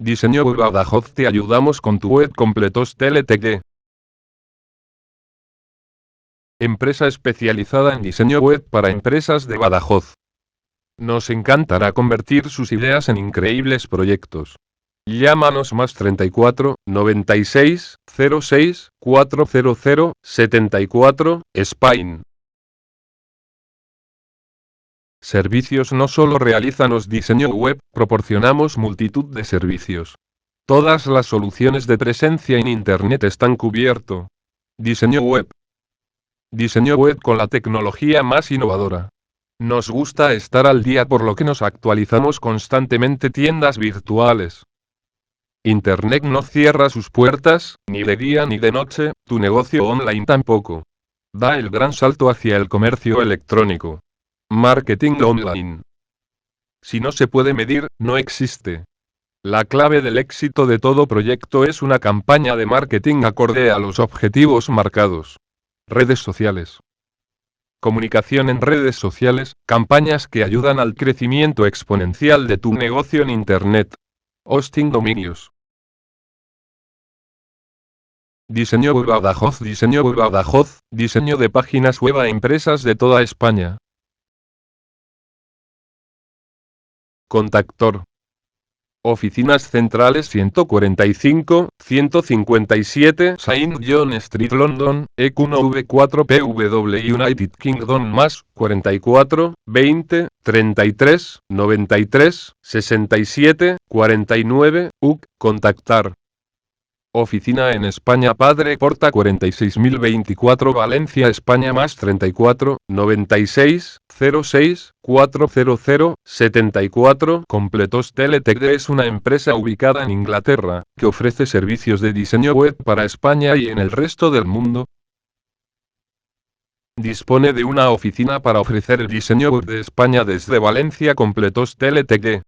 Diseño Web Badajoz. Te ayudamos con tu web completos TLTD. Empresa especializada en diseño web para empresas de Badajoz. Nos encantará convertir sus ideas en increíbles proyectos. Llámanos más 34 96 06 400 74, Spain. Servicios. No solo realizamos diseño web, proporcionamos multitud de servicios. Todas las soluciones de presencia en Internet están cubierto. Diseño web. Diseño web con la tecnología más innovadora. Nos gusta estar al día, por lo que nos actualizamos constantemente. Tiendas virtuales. Internet no cierra sus puertas, ni de día ni de noche, tu negocio online tampoco. Da el gran salto hacia el comercio electrónico. Marketing online. Si no se puede medir, no existe. La clave del éxito de todo proyecto es una campaña de marketing acorde a los objetivos marcados. Redes sociales. Comunicación en redes sociales, campañas que ayudan al crecimiento exponencial de tu negocio en Internet. Hosting dominios. Diseño Web Badajoz. Diseño Web Badajoz, diseño de páginas web a empresas de toda España. Contactor. Oficinas centrales 145, 157 Saint John Street, London, E1V4PW, United Kingdom, más 44 20 33 93 67 49 UK. Contactar. Oficina en España, Padre Porta 46024, Valencia, España, más 34 96 06 400 74. Completos TLTD es una empresa ubicada en Inglaterra, que ofrece servicios de diseño web para España y en el resto del mundo. Dispone de una oficina para ofrecer el diseño web de España desde Valencia. Completos TLTD.